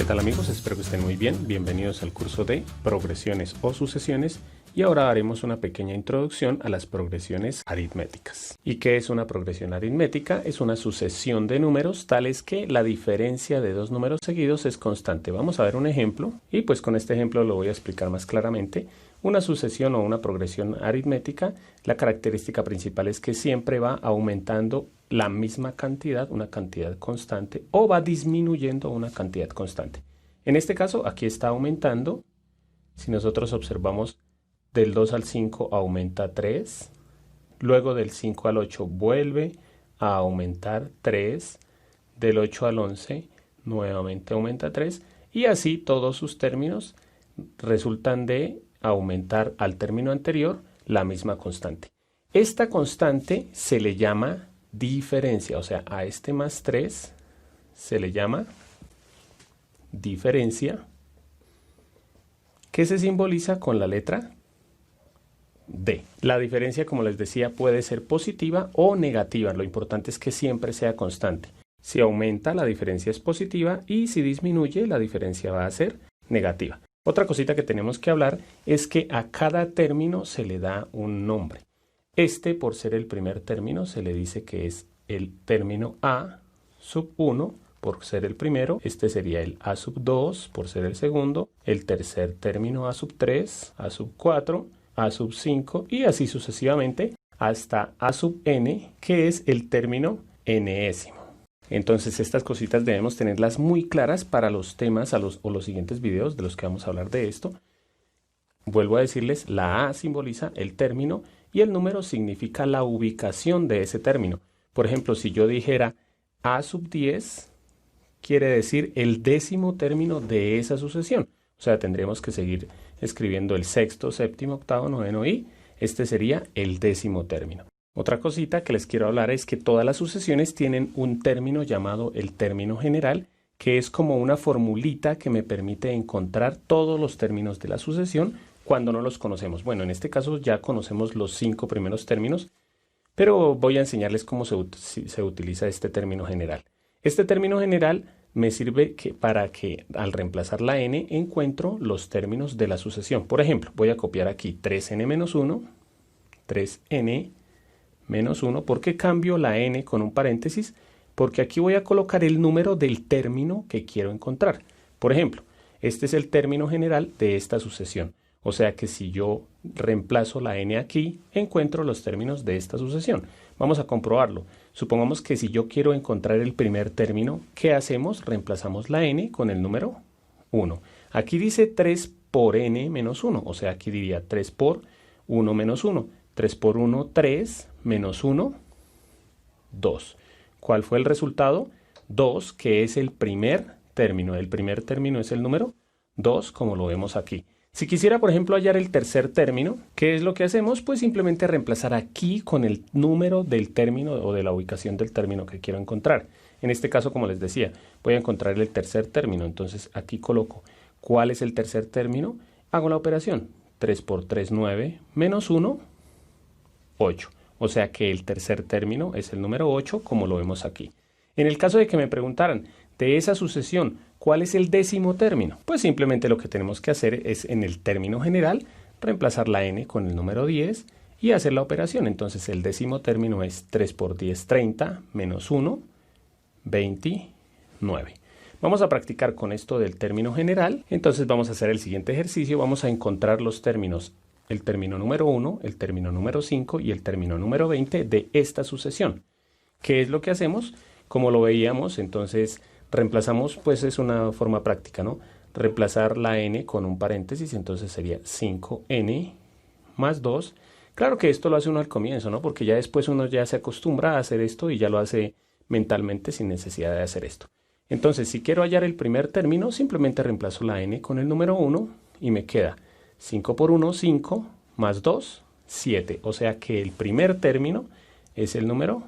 tal amigos? Espero que estén muy bien. Bienvenidos al curso de progresiones o sucesiones y ahora haremos una pequeña introducción a las progresiones aritméticas. ¿Y qué es una progresión aritmética? Es una sucesión de números tales que la diferencia de dos números seguidos es constante. Vamos a ver un ejemplo y pues con este ejemplo lo voy a explicar más claramente. Una sucesión o una progresión aritmética, la característica principal es que siempre va aumentando la misma cantidad, una cantidad constante, o va disminuyendo una cantidad constante. En este caso, aquí está aumentando. Si nosotros observamos, del 2 al 5 aumenta 3, luego del 5 al 8 vuelve a aumentar 3, del 8 al 11 nuevamente aumenta 3, y así todos sus términos resultan de aumentar al término anterior la misma constante. Esta constante se le llama diferencia, o sea, a este más 3 se le llama diferencia, que se simboliza con la letra D. La diferencia, como les decía, puede ser positiva o negativa. Lo importante es que siempre sea constante. Si aumenta, la diferencia es positiva, y si disminuye, la diferencia va a ser negativa. Otra cosita que tenemos que hablar es que a cada término se le da un nombre. Por ser el primer término, se le dice que es el término A sub 1, por ser el primero. Este sería el A sub 2, por ser el segundo. El tercer término A sub 3, A sub 4, A sub 5, y así sucesivamente hasta A sub n, que es el término enésimo. Entonces estas cositas debemos tenerlas muy claras para los temas o los siguientes videos de los que vamos a hablar de esto. Vuelvo a decirles, la A simboliza el término y el número significa la ubicación de ese término. Por ejemplo, si yo dijera A sub 10, quiere decir el décimo término de esa sucesión. O sea, tendríamos que seguir escribiendo el sexto, séptimo, octavo, noveno y este sería el décimo término. Otra cosita que les quiero hablar es que todas las sucesiones tienen un término llamado el término general, que es como una formulita que me permite encontrar todos los términos de la sucesión cuando no los conocemos. Bueno, en este caso ya conocemos los 5 primeros términos, pero voy a enseñarles cómo se utiliza este término general. Este término general me sirve para que al reemplazar la n encuentro los términos de la sucesión. Por ejemplo, voy a copiar aquí 3n menos 1, 3n menos 1, ¿por qué cambio la n con un paréntesis? Porque aquí voy a colocar el número del término que quiero encontrar. Por ejemplo, este es el término general de esta sucesión. O sea que si yo reemplazo la n aquí, encuentro los términos de esta sucesión. Vamos a comprobarlo. Supongamos que si yo quiero encontrar el primer término, ¿qué hacemos? Reemplazamos la n con el número 1. Aquí dice 3 por n menos 1. O sea, aquí diría 3 por 1 menos 1. 3 por 1, 3, menos 1, 2. ¿Cuál fue el resultado? 2, que es el primer término. El primer término es el número 2, como lo vemos aquí. Si quisiera, por ejemplo, hallar el tercer término, ¿qué es lo que hacemos? Pues simplemente reemplazar aquí con el número del término o de la ubicación del término que quiero encontrar. En este caso, como les decía, voy a encontrar el tercer término. Entonces aquí coloco ¿cuál es el tercer término? Hago la operación. 3 por 3, 9, menos 1, 8. O sea que el tercer término es el número 8, como lo vemos aquí. En el caso de que me preguntaran de esa sucesión, ¿cuál es el décimo término? Pues simplemente lo que tenemos que hacer es en el término general reemplazar la n con el número 10 y hacer la operación. Entonces el décimo término es 3 por 10, 30, menos 1, 29. Vamos a practicar con esto del término general. Entonces vamos a hacer el siguiente ejercicio. Vamos a encontrar los términos, el término número 1, el término número 5 y el término número 20 de esta sucesión. ¿Qué es lo que hacemos? Como lo veíamos, entonces reemplazamos, pues es una forma práctica, ¿no? Reemplazar la n con un paréntesis, entonces sería 5n más 2. Claro que esto lo hace uno al comienzo, ¿no? Porque ya después uno ya se acostumbra a hacer esto y ya lo hace mentalmente sin necesidad de hacer esto. Entonces, si quiero hallar el primer término, simplemente reemplazo la n con el número 1 y me queda 5 por 1, 5, más 2, 7. O sea que el primer término es el número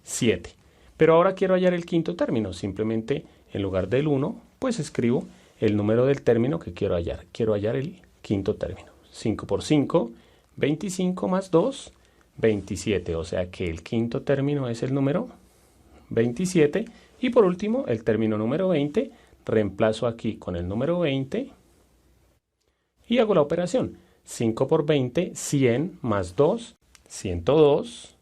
7. Pero ahora quiero hallar el quinto término. Simplemente en lugar del 1, pues escribo el número del término que quiero hallar. Quiero hallar el quinto término. 5 por 5, 25 más 2, 27. O sea que el quinto término es el número 27. Y por último, el término número 20 reemplazo aquí con el número 20 y hago la operación. 5 por 20, 100 más 2, 102.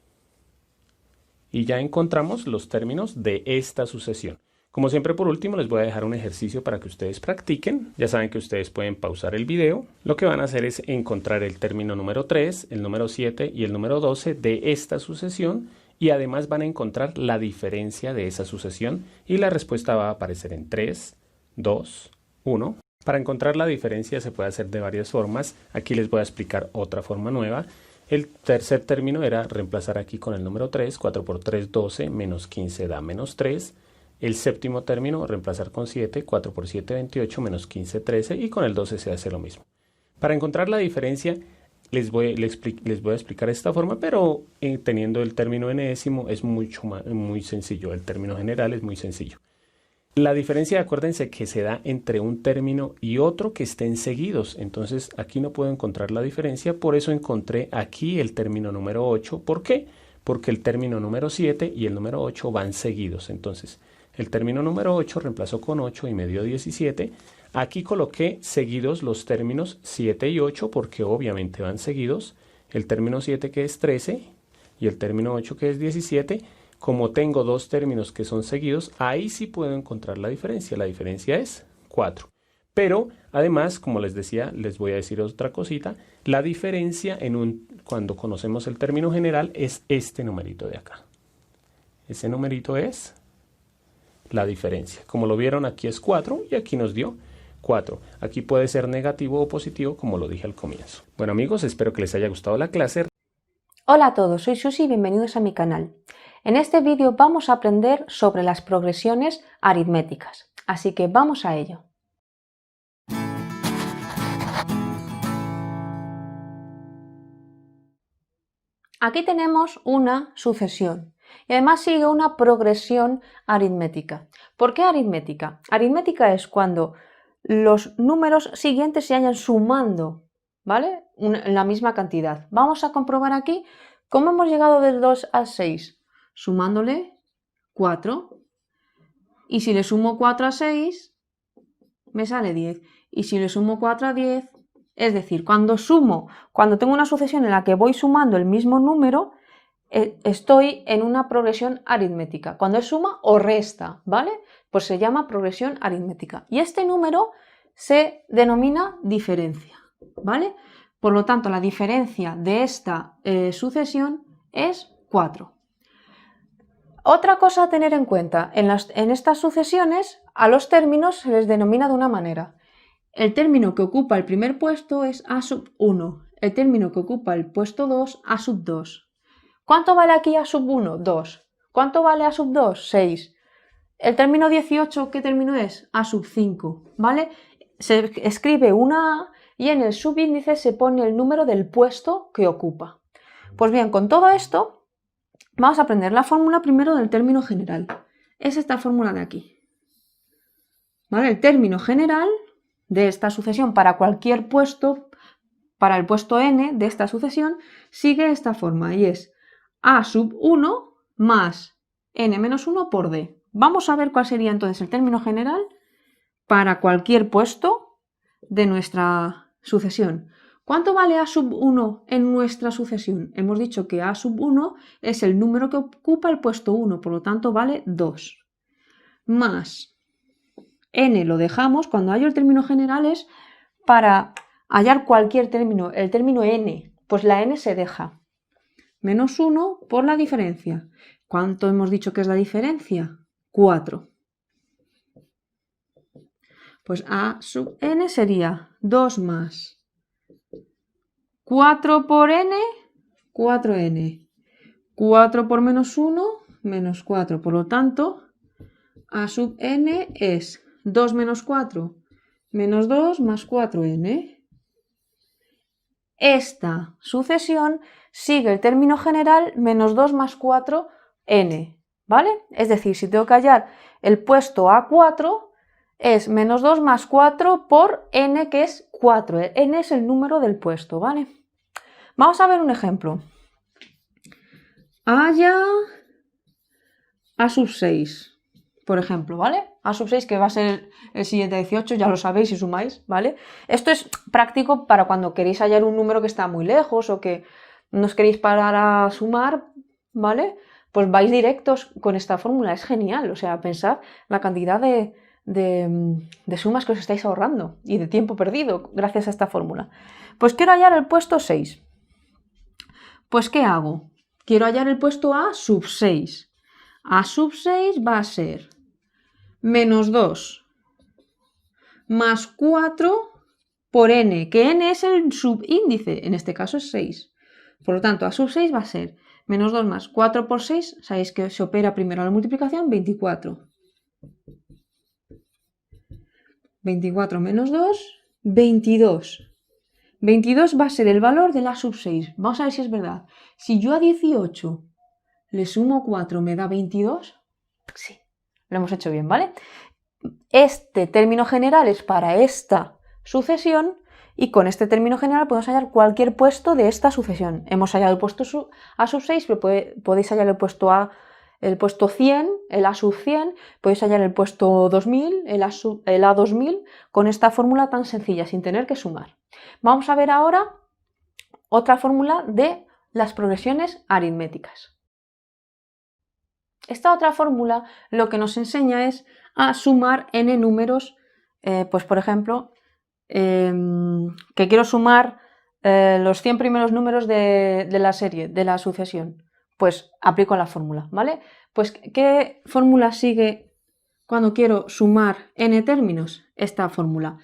Y ya encontramos los términos de esta sucesión. Como siempre, por último, les voy a dejar un ejercicio para que ustedes practiquen. Ya saben que ustedes pueden pausar el video. Lo que van a hacer es encontrar el término número 3, el número 7 y el número 12 de esta sucesión. Y además van a encontrar la diferencia de esa sucesión. Y la respuesta va a aparecer en 3, 2, 1. Para encontrar la diferencia se puede hacer de varias formas. Aquí les voy a explicar otra forma nueva. El tercer término era reemplazar aquí con el número 3. 4 por 3, 12, menos 15 da menos 3. El séptimo término, reemplazar con 7, 4 por 7, 28, menos 15, 13, y con el 12 se hace lo mismo. Para encontrar la diferencia, les voy a explicar esta forma, pero teniendo el término enésimo es muy sencillo. El término general es muy sencillo. La diferencia, acuérdense que se da entre un término y otro que estén seguidos. Entonces, aquí no puedo encontrar la diferencia, por eso encontré aquí el término número 8. ¿Por qué? Porque el término número 7 y el número 8 van seguidos. Entonces, el término número 8 reemplazo con 8 y me dio 17. Aquí coloqué seguidos los términos 7 y 8 porque obviamente van seguidos. El término 7 que es 13 y el término 8 que es 17. Como tengo dos términos que son seguidos, ahí sí puedo encontrar la diferencia. La diferencia es 4. Pero además, como les decía, les voy a decir otra cosita. La diferencia cuando conocemos el término general es este numerito de acá. Ese numerito es la diferencia. Como lo vieron, aquí es 4 y aquí nos dio 4. Aquí puede ser negativo o positivo, como lo dije al comienzo. Bueno, amigos, espero que les haya gustado la clase. Hola a todos, soy Susi y bienvenidos a mi canal. En este vídeo vamos a aprender sobre las progresiones aritméticas, así que vamos a ello. Aquí tenemos una sucesión y además sigue una progresión aritmética. ¿Por qué aritmética? Aritmética es cuando los números siguientes se vayan sumando, ¿vale? La misma cantidad. Vamos a comprobar aquí cómo hemos llegado del 2 al 6. Sumándole 4. Y si le sumo 4 a 6, me sale 10. Y si le sumo 4 a 10, es decir, cuando tengo una sucesión en la que voy sumando el mismo número, estoy en una progresión aritmética. Cuando es suma o resta, ¿vale? Pues se llama progresión aritmética. Y este número se denomina diferencia, ¿vale? Por lo tanto, la diferencia de esta sucesión es 4. Otra cosa a tener en cuenta, en estas sucesiones a los términos se les denomina de una manera. El término que ocupa el primer puesto es A sub 1, el término que ocupa el puesto 2, A sub 2. ¿Cuánto vale aquí A sub 1? 2. ¿Cuánto vale A sub 2? 6. El término 18, ¿qué término es? A sub 5, ¿vale? Se escribe una A y en el subíndice se pone el número del puesto que ocupa. Pues bien, con todo esto vamos a aprender la fórmula primero del término general. Es esta fórmula de aquí, ¿vale? El término general de esta sucesión para cualquier puesto, para el puesto n de esta sucesión, sigue esta forma y es A sub 1 más n menos 1 por d. Vamos a ver cuál sería entonces el término general para cualquier puesto de nuestra sucesión. ¿Cuánto vale A sub 1 en nuestra sucesión? Hemos dicho que A sub 1 es el número que ocupa el puesto 1, por lo tanto vale 2. Más n lo dejamos, cuando hallo el término general es para hallar cualquier término, el término n, pues la n se deja. Menos 1 por la diferencia. ¿Cuánto hemos dicho que es la diferencia? 4. Pues A sub n sería 2 más 4 por n, 4n. 4 por menos 1, menos 4. Por lo tanto, A sub n es 2 menos 4, menos 2 más 4n. Esta sucesión sigue el término general menos 2 más 4n, ¿vale? Es decir, si tengo que hallar el puesto A4, es menos 2 más 4 por n, que es 4. N es el número del puesto, ¿vale? Vamos a ver un ejemplo. Haya A sub 6. por ejemplo, ¿vale? A sub 6, que va a ser el siguiente 18, ya lo sabéis si sumáis, ¿vale? Esto es práctico para cuando queréis hallar un número que está muy lejos o que no os queréis parar a sumar, ¿vale? Pues vais directos con esta fórmula, es genial, o sea, pensad la cantidad de sumas que os estáis ahorrando y de tiempo perdido gracias a esta fórmula. Pues quiero hallar el puesto 6. Pues ¿qué hago? Quiero hallar el puesto A sub 6. A sub 6 va a ser menos 2 más 4 por n, que n es el subíndice, en este caso es 6. Por lo tanto, A sub 6 va a ser menos 2 más 4 por 6, sabéis que se opera primero la multiplicación, 24. 24 menos 2, 22. 22 va a ser el valor de la sub 6. Vamos a ver si es verdad. Si yo a 18 le sumo 4, ¿me da 22? Sí, lo hemos hecho bien, ¿vale? Este término general es para esta sucesión y con este término general podemos hallar cualquier puesto de esta sucesión. Hemos hallado el puesto A sub 6, pero podéis hallar el puesto A, el puesto 100, el A sub 100, podéis hallar el puesto 2000, el A 2000, con esta fórmula tan sencilla, sin tener que sumar. Vamos a ver ahora otra fórmula de las progresiones aritméticas. Esta otra fórmula lo que nos enseña es a sumar n números, pues por ejemplo, que quiero sumar los 100 primeros números de la serie, de la sucesión. Pues aplico la fórmula, ¿vale? Pues ¿qué fórmula sigue cuando quiero sumar n términos? Esta fórmula.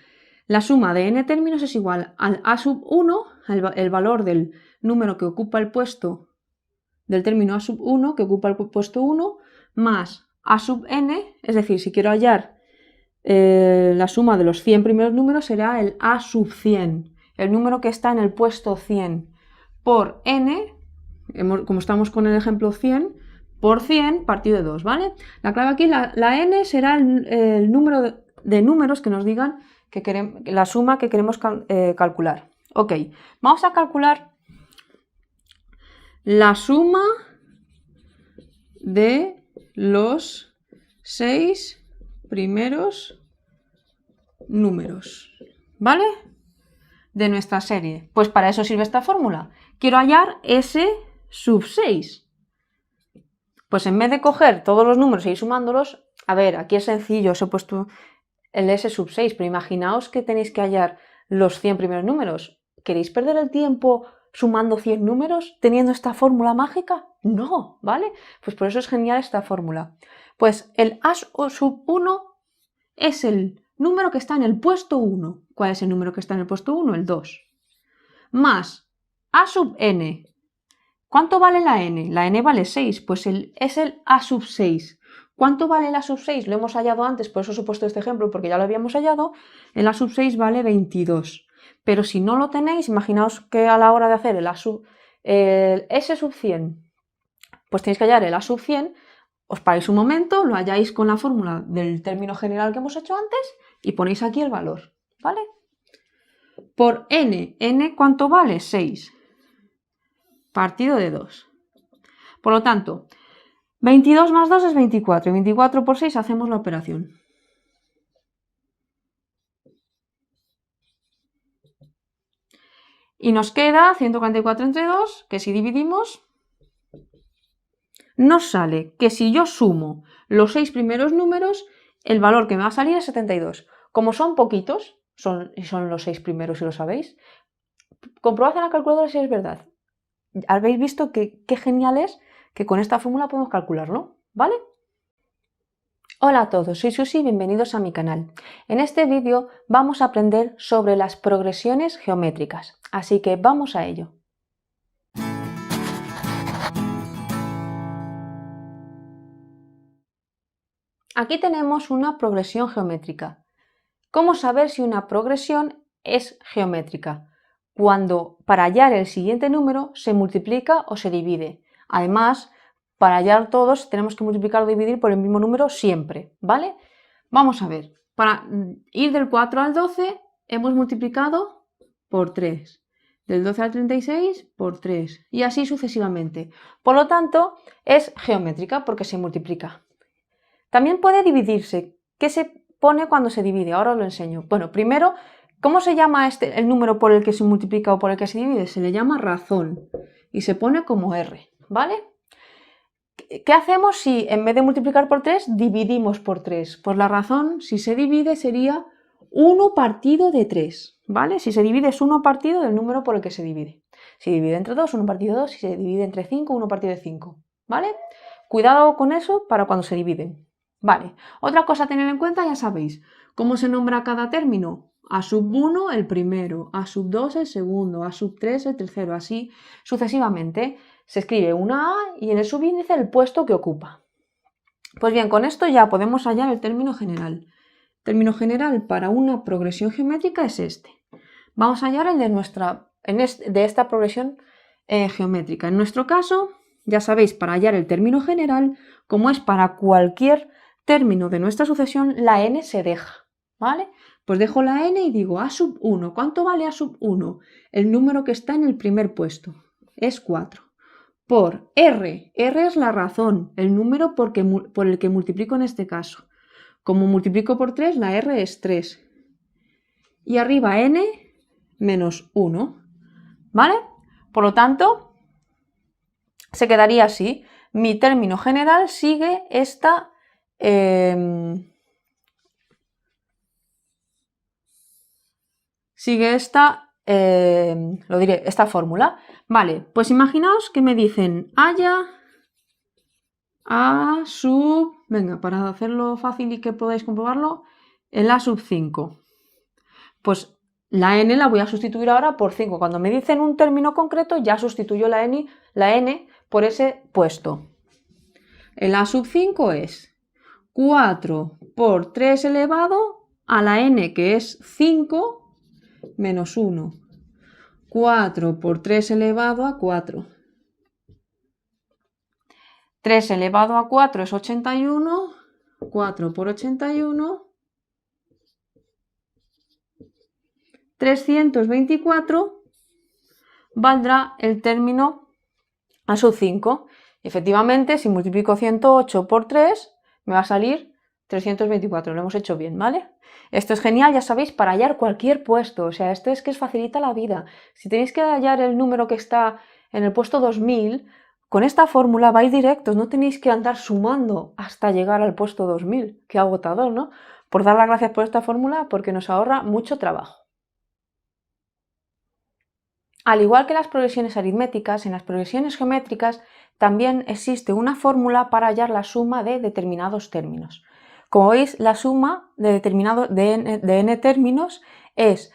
La suma de n términos es igual al a sub 1, el valor del número que ocupa el puesto del término a sub 1, que ocupa el puesto 1, más a sub n, es decir, si quiero hallar la suma de los 100 primeros números será el a sub 100, el número que está en el puesto 100, por n, como estamos con el ejemplo 100, por 100 partido de 2, ¿vale? La clave aquí, la n será el número de números que nos digan que queremos, la suma que queremos calcular. Ok, vamos a calcular la suma de los 6 primeros números, ¿vale? De nuestra serie. Pues para eso sirve esta fórmula. Quiero hallar S sub 6. Pues en vez de coger todos los números e ir sumándolos, a ver, aquí es sencillo, os he puesto el S sub 6, pero imaginaos que tenéis que hallar los 100 primeros números. ¿Queréis perder el tiempo sumando 100 números teniendo esta fórmula mágica? No, ¿vale? Pues por eso es genial esta fórmula. Pues el A sub 1 es el número que está en el puesto 1. ¿Cuál es el número que está en el puesto 1? El 2. Más A sub n. ¿Cuánto vale la n? La n vale 6, pues es el A sub 6. ¿Cuánto vale el A sub 6? Lo hemos hallado antes, por eso os he puesto este ejemplo, porque ya lo habíamos hallado. El A sub 6 vale 22. Pero si no lo tenéis, imaginaos que a la hora de hacer el S sub 100, pues tenéis que hallar el A sub 100, os paráis un momento, lo halláis con la fórmula del término general que hemos hecho antes y ponéis aquí el valor, ¿vale? Por n, ¿cuánto vale? 6 partido de 2. Por lo tanto, 22 más 2 es 24, y 24 por 6 hacemos la operación. Y nos queda 144 entre 2, que si dividimos, nos sale que si yo sumo los 6 primeros números, el valor que me va a salir es 72. Como son poquitos, son los 6 primeros si lo sabéis, comprobad en la calculadora si es verdad. Habéis visto que qué genial es que con esta fórmula podemos calcularlo, ¿vale? Hola a todos, soy Susi y bienvenidos a mi canal. En este vídeo vamos a aprender sobre las progresiones geométricas, así que vamos a ello. Aquí tenemos una progresión geométrica. ¿Cómo saber si una progresión es geométrica? Cuando para hallar el siguiente número se multiplica o se divide. Además, para hallar todos tenemos que multiplicar o dividir por el mismo número siempre, ¿vale? Vamos a ver, para ir del 4 al 12 hemos multiplicado por 3, del 12 al 36 por 3 y así sucesivamente. Por lo tanto, es geométrica porque se multiplica. También puede dividirse. ¿Qué se pone cuando se divide? Ahora os lo enseño. Bueno, primero, ¿cómo se llama el número por el que se multiplica o por el que se divide? Se le llama razón y se pone como R, ¿vale? ¿Qué hacemos si en vez de multiplicar por 3 dividimos por 3? Pues la razón, si se divide, sería 1 partido de 3, ¿vale? Si se divide es 1 partido del número por el que se divide. Si divide entre 2, 1 partido de 2. Si se divide entre 5, 1 partido de 5, ¿vale? Cuidado con eso para cuando se dividen. Vale, otra cosa a tener en cuenta, ya sabéis, ¿cómo se nombra cada término? A⁻1 el primero, A⁻2 el segundo, A⁻3 el tercero, así sucesivamente. Se escribe una A y en el subíndice el puesto que ocupa. Pues bien, con esto ya podemos hallar el término general. El término general para una progresión geométrica es este. Vamos a hallar el de esta progresión geométrica. En nuestro caso, ya sabéis, para hallar el término general, como es para cualquier término de nuestra sucesión, la n se deja, ¿vale? Pues dejo la n y digo A⁻1. ¿Cuánto vale A⁻1? El número que está en el primer puesto. Es 4. Por R. R es la razón, el número por el que multiplico en este caso. Como multiplico por 3, la R es 3. Y arriba n menos 1. ¿Vale? Por lo tanto, se quedaría así. Mi término general sigue esta... esta fórmula. Vale, pues imaginaos que me dicen haya venga, para hacerlo fácil y que podáis comprobarlo, el A⁻5. Pues la n la voy a sustituir ahora por 5. Cuando me dicen un término concreto, ya sustituyo la n por ese puesto. El A⁻5 es 4 por 3 elevado a la n, que es 5, menos 1. 4 por 3 elevado a 4. 3 elevado a 4 es 81. 4 por 81. 324 valdrá el término A⁻5. Efectivamente, si multiplico 108 por 3, me va a salir 324. Lo hemos hecho bien, ¿vale? Esto es genial, ya sabéis, para hallar cualquier puesto. O sea, esto es que os facilita la vida. Si tenéis que hallar el número que está en el puesto 2000, con esta fórmula vais directos. No tenéis que andar sumando hasta llegar al puesto 2000. Qué agotador, ¿no? Por dar las gracias por esta fórmula, porque nos ahorra mucho trabajo. Al igual que las progresiones aritméticas, en las progresiones geométricas también existe una fórmula para hallar la suma de determinados términos. Como veis, la suma de n términos es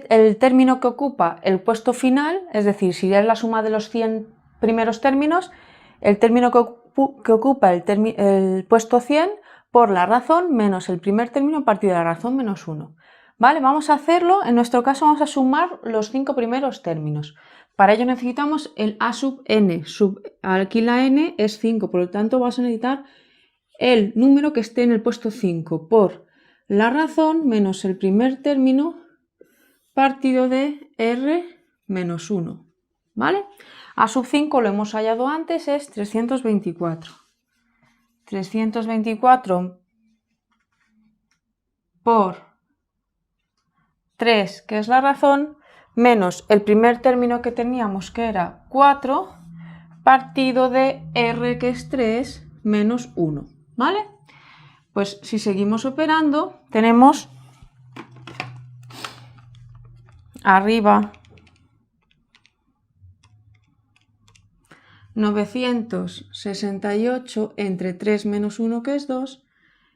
el término que ocupa el puesto final, es decir, si es la suma de los 100 primeros términos, el término que ocupa el puesto 100 por la razón menos el primer término partido de la razón menos 1. ¿Vale? Vamos a hacerlo, en nuestro caso vamos a sumar los 5 primeros términos. Para ello necesitamos el A⁻n. Aquí la n es 5, por lo tanto vamos a necesitar el número que esté en el puesto 5 por la razón menos el primer término partido de r menos 1. ¿Vale? A⁻5 lo hemos hallado antes, es 324. 324 por 3, que es la razón, menos el primer término que teníamos, que era 4, partido de r, que es 3, menos 1. ¿Vale? Pues si seguimos operando, tenemos arriba 968 entre 3 menos 1, que es 2.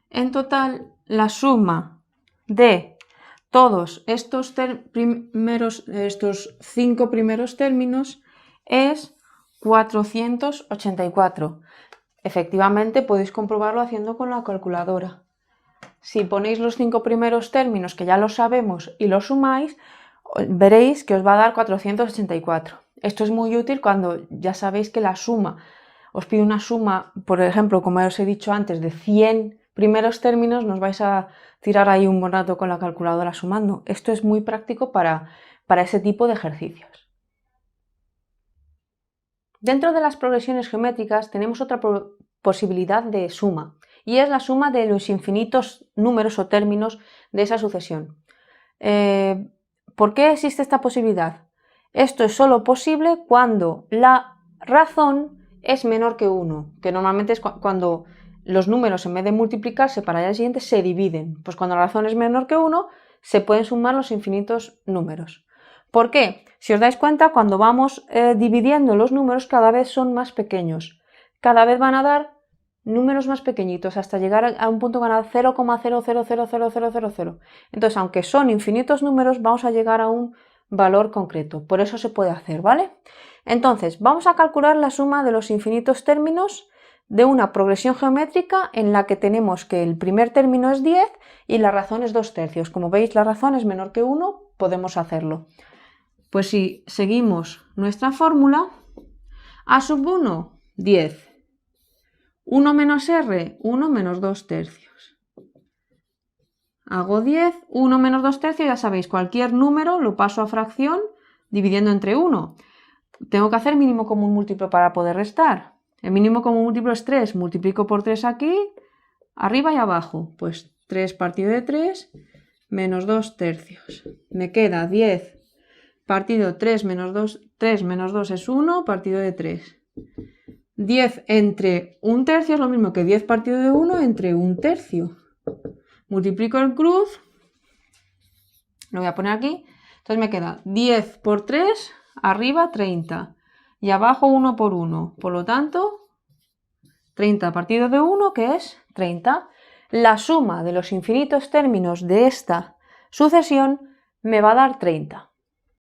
En total, la suma de todos estos 5 primeros términos es 484. Efectivamente, podéis comprobarlo haciendo con la calculadora. Si ponéis los 5 primeros términos, que ya lo sabemos, y los sumáis, veréis que os va a dar 484. Esto es muy útil cuando ya sabéis que la suma, os pide una suma, por ejemplo, como os he dicho antes, de 100 primeros términos, nos vais a tirar ahí un buen rato con la calculadora sumando. Esto es muy práctico para ese tipo de ejercicios. Dentro de las progresiones geométricas tenemos otra posibilidad de suma, y es la suma de los infinitos números o términos de esa sucesión. ¿Por qué existe esta posibilidad? Esto es solo posible cuando la razón es menor que 1, que normalmente es cuando los números, en vez de multiplicarse para el siguiente, se dividen. Pues cuando la razón es menor que 1, se pueden sumar los infinitos números. ¿Por qué? Si os dais cuenta, cuando vamos dividiendo los números, cada vez son más pequeños. Cada vez van a dar números más pequeñitos, hasta llegar a un punto que van a dar 0,000000. Entonces, aunque son infinitos números, vamos a llegar a un valor concreto. Por eso se puede hacer, ¿vale? Entonces, vamos a calcular la suma de los infinitos términos de una progresión geométrica en la que tenemos que el primer término es 10 y la razón es 2/3. Como veis, la razón es menor que 1, podemos hacerlo. Pues si seguimos nuestra fórmula, a sub 1, 10. 1 menos r, 1 menos 2/3. Hago 10, 1 menos 2/3, ya sabéis, cualquier número lo paso a fracción dividiendo entre 1. Tengo que hacer mínimo común múltiplo para poder restar. El mínimo común múltiplo es 3, multiplico por 3 aquí, arriba y abajo. Pues 3 partido de 3 menos 2/3. Me queda 10 partido 3 menos 2, 3 menos 2 es 1, partido de 3. 10 entre 1/3 es lo mismo que 10 partido de 1 entre 1/3. Multiplico el cruz, lo voy a poner aquí, entonces me queda 10 por 3, arriba 30, y abajo 1 por 1, por lo tanto 30 partido de 1, que es 30. La suma de los infinitos términos de esta sucesión me va a dar 30.